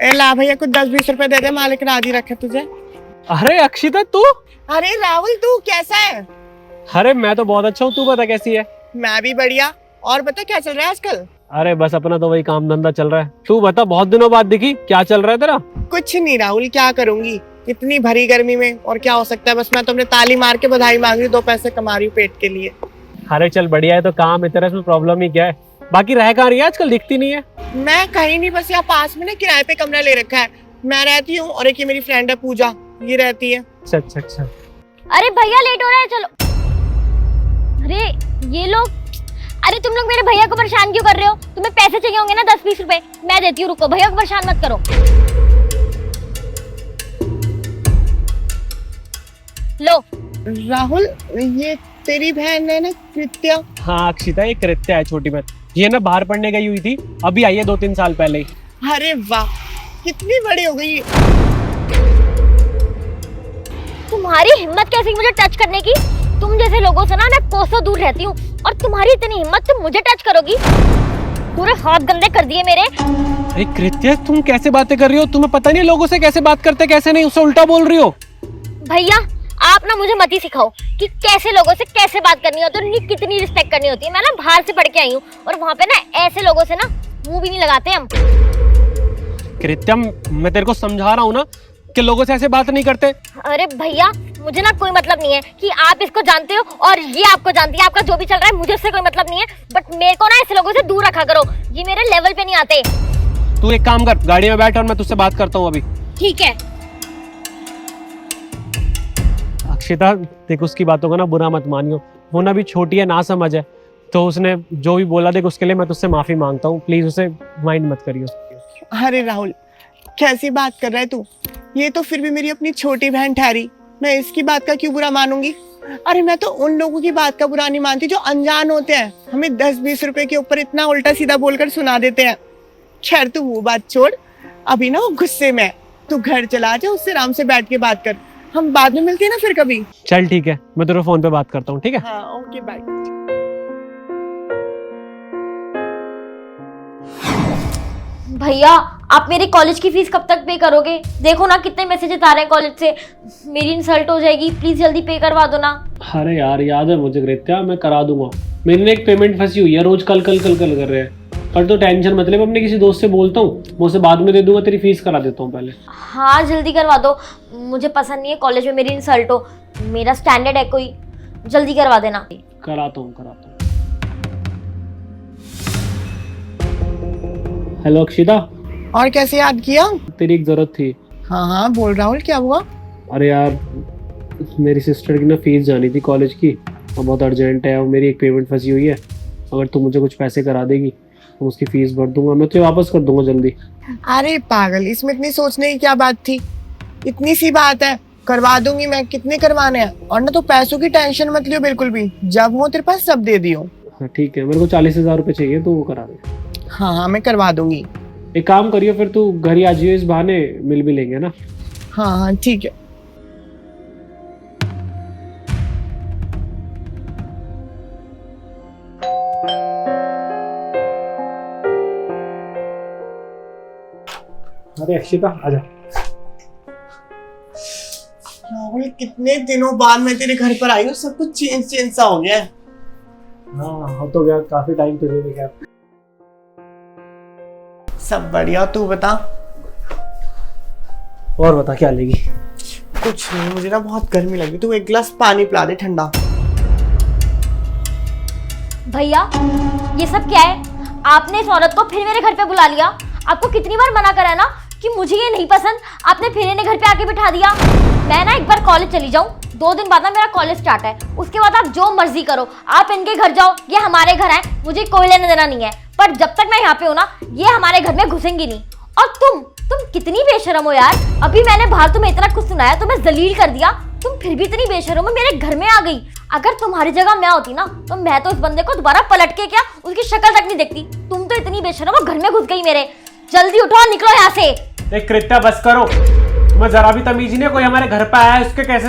ए ला भैया कुछ 10-20 रुपए दे दे, मालिक राजी रखे तुझे। अरे अक्षिता तू? अरे राहुल तू कैसा है? अरे मैं तो बहुत अच्छा हूँ, तू बता कैसी है? मैं भी बढ़िया। और बता क्या चल रहा है आजकल? अरे बस अपना तो वही काम धंधा चल रहा है। तू बता, बहुत दिनों बाद दिखी, क्या चल रहा है तेरा? कुछ नहीं राहुल, क्या करूंगी इतनी भरी गर्मी में, और क्या हो सकता है। बस मैं तो अपने ताली मार के बधाई मांग रही हूँ, 2 पैसे कमा रही हूँ पेट के लिए। अरे चल बढ़िया है, तो काम है तेरा, इसमें प्रॉब्लम ही क्या है? बाकी रह कहाँ रही है आजकल, दिखती नहीं है। मैं कहीं नहीं, बस यहाँ पास में ना किराए पे कमरा ले रखा है, मैं रहती हूँ और एक ये मेरी फ्रेंड है पूजा, ये रहती है। अच्छा अच्छा अच्छा। अरे भैया लेट हो रहा है, चलो। अरे ये लोग, अरे तुम लोग मेरे भैया को परेशान क्यों कर रहे हो? तुम्हें पैसे चाहिए होंगे ना 10-20 रुपए, मैं देती हूँ, रुको, भैया को परेशान मत करो। लो। राहुल ये तेरी बहन है ना कृत्या? हाँ अक्षिता, ये कृत्या है छोटी बहन। ये ना बाहर पढ़ने गई हुई थी, अभी आई है 2-3 साल पहले ही। अरे वाह, कितनी बड़ी हो गई। तुम्हारी हिम्मत कैसी मुझे टच करने की? तुम जैसे लोगों से ना मैं कोसों दूर रहती हूँ, और तुम्हारी इतनी हिम्मत तुम मुझे टच करोगी? पूरे हाथ गंदे कर दिए मेरे। अरे कृत्या तुम कैसे बातें कर रही हो? तुम्हें पता नहीं लोगों से कैसे बात करते कैसे नहीं, उससे उल्टा बोल रही हो। भैया आप ना मुझे मत ही सिखाओ कि कैसे लोगों से कैसे बात करनी होती है, कितनी रिस्पेक्ट करनी होती है। मैं ना बाहर से पढ़ के आई हूँ, और वहाँ पे ना ऐसे लोगों से ना मुंह भी नहीं लगाते हम। कृत्या मैं तेरे को समझा रहा हूँ ना कि लोगों से ऐसे बात नहीं करते। अरे भैया मुझे ना कोई मतलब नहीं है कि आप इसको जानते हो और ये आपको जानती है, आपका जो भी चल रहा है मुझे उससे कोई मतलब नहीं है, बट मेरे को ना ऐसे लोगों से दूर रखा करो, ये मेरे लेवल पे नहीं आते। तू एक काम कर, गाड़ी में बैठ और मैं तुझसे बात करता हूँ अभी। ठीक है। अक्षिता देख, उसकी बातों का ना बुरा मत मानियो, वो ना भी छोटी है, ना समझ है, तो उसने जो भी बोला देख उसके लिए मैं तुझसे माफी मांगता हूँ, प्लीज उसे माइंड मत करियो। अरे राहुल कैसी बात कर रहा है तू? ये तो फिर भी मेरी अपनी छोटी बहन ठहरी, मैं इसकी बात का क्यों बुरा मानूंगी? अरे मैं तो उन लोगों की बात का बुरा नहीं मानती जो अनजान होते हैं, हमें 10-20 रुपए के ऊपर इतना उल्टा सीधा बोलकर सुना देते हैं। खैर तू वो बात छोड़, अभी ना वो गुस्से में है, तू घर चला जा, उससे आराम से बैठ के बात कर, हम बाद में मिलते हैं ना फिर कभी। चल ठीक है, मैं तेरे फोन पे बात करता हूँ, ठीक है? हाँ ओके बाय। भैया आप मेरी कॉलेज की फीस कब तक पे करोगे? देखो ना कितने मैसेजेस आ रहे हैं कॉलेज से, मेरी इंसल्ट हो जाएगी, प्लीज जल्दी पे करवा दो ना। अरे यार याद है मुझे कृत्या, मैं करा दूंगा। मेरी ना एक पेमेंट फंसी हुई है, रोज कल कल कल कल कर रहे हैं, पर तो टेंशन मतलब अपने किसी दोस्त से बोलता हूँ, मैं उसे बाद में दे दूंगा, तेरी फीस करा देता हूँ पहले। हाँ जल्दी करवा दो, मुझे पसंद नहीं है कॉलेज में मेरी इंसल्ट हो, मेरा स्टैंडर्ड है कोई, जल्दी करवा देना। कराता हूँ। हेलो अक्षिता। और कैसे याद किया? तेरी एक जरूरत थी। हाँ हाँ बोल राहुल, क्या हुआ? अरे यार मेरी सिस्टर की ना फीस जानी थी कॉलेज की, और बहुत अर्जेंट है, और मेरी एक पेमेंट फंसी हुई है, अगर तू मुझे कुछ पैसे करा देगी तो उसकी फीस भर दूंगा, मैं तुझे वापस कर दूंगा जल्दी। अरे पागल, इसमें इतनी सोचने की क्या बात थी, इतनी सी बात है, करवा दूंगी मैं। कितने करवाने हैं? और ना तो पैसों की टेंशन मत लियो बिल्कुल भी, जब हो तेरे पास सब दे दियो। हाँ ठीक है, मेरे को 40,000 रुपये चाहिए, तो वो करा दे। हाँ हाँ मैं करवा दूंगी। एक काम करियो फिर, तू घर ही आ जाइयो, इस बहाने मिल भी लेंगे ना। हाँ हाँ ठीक है। अरे अक्षिता आजा। राहुल कितने दिनों बाद मैं तेरे घर पर आई हूँ, सब कुछ चेंज सा हो गया है। हाँ हो तो गया, काफी टाइम तुझे भी गया। सब बढ़िया, तू बता। और बता क्या लेगी? कुछ नहीं, मुझे ना बहुत गर्मी लगी, तू एक गिलास पानी पिला दे ठंडा। भैया ये सब क्या है? आपने इस औरत को फिर मेरे घर पे बुला लिया, आपको कितनी बार मना करा है ना कि मुझे ये नहीं पसंद, आपने फिर इन्हें घर पे आके बिठा दिया। मैं ना एक बार कॉलेज चली जाऊँ, 2 दिन बाद ना मेरा कॉलेज स्टार्ट है, उसके बाद आप जो मर्जी करो, आप इनके घर जाओ, ये हमारे घर है, मुझे कोई लेना देना नहीं है, पर जब तक मैं यहाँ पे हूँ ना ये हमारे घर में घुसेंगी नहीं। और तुम कितनी बेशरम हो यार, अभी मैंने बाहर तुम्हें इतना कुछ सुनाया, तुम्हें जलील कर दिया, तुम फिर भी इतनी बेशरम हो, मेरे घर में आ गई। अगर तुम्हारी जगह मैं होती ना तो मैं तो इस बंदे को दोबारा पलट के क्या उसकी शक्ल तक नहीं देखती। तुम तो इतनी बेशरम हो, घर में घुस गई मेरे। जल्दी उठो और निकलो यहाँ से। कृत्या बस करो, तुम्हें जरा भी तमीज ही नहीं, कोई हमारे घर पे आया है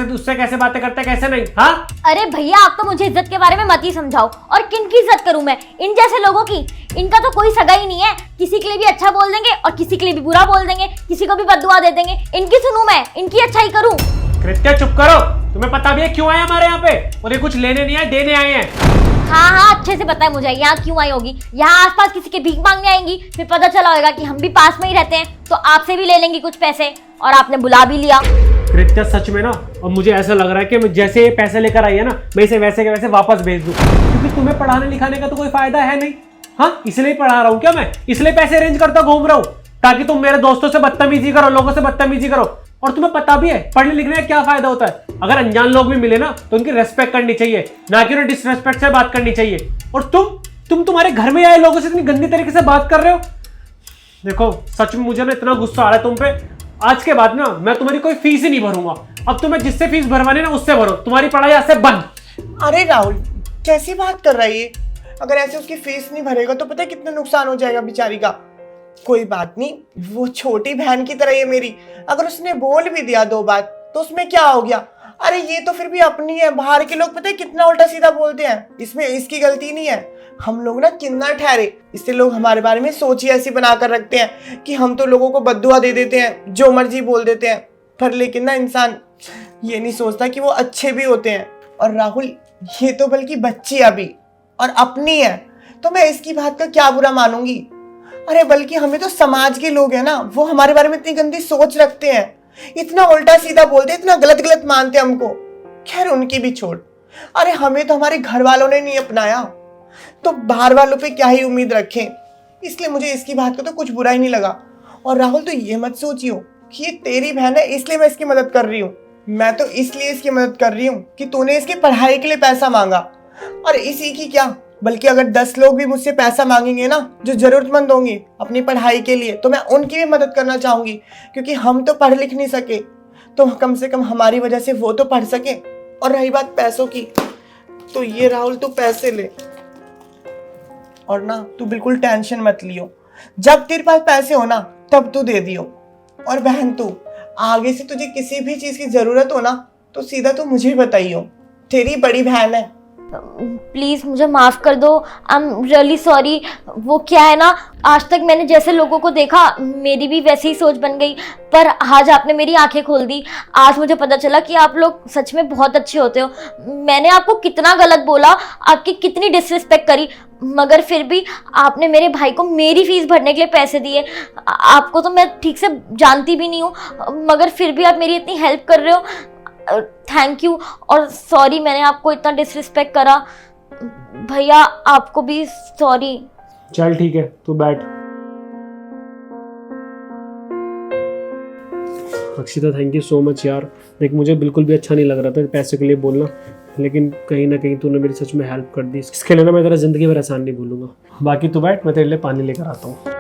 उससे कैसे बातें करते हैं, कैसे नहीं? हाँ, अरे भैया आप तो मुझे इज्जत के बारे में मत ही समझाओ। और किन की इज्जत करूं मैं? इन जैसे लोगों की। इनका तो कोई सगा ही नहीं है। किसी के लिए भी अच्छा बोल देंगे और किसी के लिए भी बुरा बोल देंगे, किसी को भी बददुआ दे देंगे। इनकी सुनूं मैं? इनकी अच्छाई करूं? कृत्या चुप करो। तुम्हें पता भी है क्यों आए हमारे यहाँ पे? उन्हें कुछ लेने नहीं आए, देने आए हैं। हाँ अच्छे से पता है मुझे यहाँ क्यों आई होगी। यहाँ आसपास किसी के भीख मांगने आएंगी, फिर पता चला होगा कि हम भी पास में ही रहते हैं, तो आपसे भी ले लेंगी कुछ पैसे। और आपने बुला भी लिया। कृत्या सच में ना, और मुझे ऐसा लग रहा है कि जैसे ये पैसे लेकर आई है ना, मैं इसे वैसे के वैसे वापस भेज दूं, क्योंकि तुम्हें पढ़ाने लिखाने का तो कोई फायदा है नहीं। हाँ, इसलिए पढ़ा रहा हूँ क्या मैं? इसलिए पैसे अरेंज करता घूम रहा हूँ ताकि तुम मेरे दोस्तों से बदतमीजी करो, लोगों से बदतमीजी करो। और तुम्हें पता भी है पढ़ने लिखने का क्या फायदा होता है। अगर अनजान लोग भी मिले ना तो उनकी रेस्पेक्ट करनी चाहिए, ना कि उन्हें डिसरेस्पेक्ट से बात करनी चाहिए। और तुम तुम्हारे घर में आए लोगों से इतनी गंदी तरीके से बात कर रहे हो। देखो सच में मुझे ना इतना गुस्सा आ रहा है तुम पे। आज के बाद ना मैं तुम्हारी कोई फीस ही नहीं भरूंगा। अब तुम्हें जिससे फीस भरवानी ना उससे भरो, तुम्हारी पढ़ाई आज से बंद। अरे राहुल, कैसी बात कर रहा है ये? अगर ऐसे उसकी फीस नहीं भरेगा तो पता है कितना नुकसान हो जाएगा बेचारी का। कोई बात नहीं, वो छोटी बहन की तरह है मेरी। अगर उसने बोल भी दिया 2 बात तो उसमें क्या हो गया? अरे ये तो फिर भी अपनी है। बाहर के लोग पता है कितना उल्टा सीधा बोलते हैं, इसमें इसकी गलती नहीं है। हम लोग ना किन्ना ठहरे, इससे लोग हमारे बारे में सोच ही ऐसी बनाकर रखते हैं कि हम तो लोगों को बद्दुआ दे देते हैं, जो मर्जी बोल देते हैं। पर लेकिन ना इंसान ये नहीं सोचता कि वो अच्छे भी होते हैं। और राहुल, ये तो बल्कि बच्ची अभी और अपनी है, तो मैं इसकी बात का क्या बुरा मानूंगी? अरे बल्कि हमें तो समाज के लोग हैं ना, वो हमारे बारे में इतनी गंदी सोच रखते हैं, इतना उल्टा सीधा बोलते हैं, इतना गलत गलत मानते हैं हमको। खैर उनकी भी छोड़। अरे हमें तो हमारे घर वालों ने नहीं अपनाया, तो बाहर वालों पे क्या ही उम्मीद रखें। इसलिए मुझे इसकी बात का तो कुछ बुरा ही नहीं लगा। और राहुल, तो ये मत सोचियो कि ये तेरी बहन है इसलिए मैं इसकी मदद कर रही हूँ। मैं तो इसलिए इसकी मदद कर रही हूँ कि तूने इसकी पढ़ाई के लिए पैसा मांगा। और इसी की क्या, बल्कि अगर 10 लोग भी मुझसे पैसा मांगेंगे ना, जो जरूरतमंद होंगे अपनी पढ़ाई के लिए, तो मैं उनकी भी मदद करना चाहूंगी। क्योंकि हम तो पढ़ लिख नहीं सके, तो कम से कम हमारी वजह से वो तो पढ़ सके। और रही बात पैसों की, तो ये राहुल तू पैसे ले, और ना तू बिल्कुल टेंशन मत लियो। जब तेरे पास पैसे हो ना तब तू दे दियो। और बहन, तू आगे से तुझे किसी भी चीज की जरूरत हो ना तो सीधा तू मुझे बताइयो, तेरी बड़ी बहन है। प्लीज मुझे माफ कर दो। I am really sorry. वो क्या है ना, आज तक मैंने जैसे लोगों को देखा मेरी भी वैसी ही सोच बन गई, पर आज आपने मेरी आंखें खोल दी। आज मुझे पता चला कि आप लोग सच में बहुत अच्छे होते हो। मैंने आपको कितना गलत बोला, आपकी कितनी डिसरिस्पेक्ट करी, मगर फिर भी आपने मेरे भाई को मेरी फीस भरने के लिए पैसे दिए। आपको तो मैं ठीक से जानती भी नहीं हूँ, मगर फिर भी आप मेरी इतनी हेल्प कर रहे हो। Thank you. और सॉरी मैंने आपको इतना डिसरिस्पेक्ट करा। भैया आपको भी सॉरी। चल ठीक है, तू बैठ। Akshita thank you so much यार। देख मुझे बिल्कुल भी अच्छा नहीं लग रहा था पैसे के लिए बोलना, लेकिन कहीं ना कहीं तूने मेरी सच में हेल्प कर दी। इसके लिए ना मैं तेरा जिंदगी भर एहसान नहीं भूलूंगा। बाकी तू बैठ, मैं तेरे लिए पानी लेकर आता हूँ।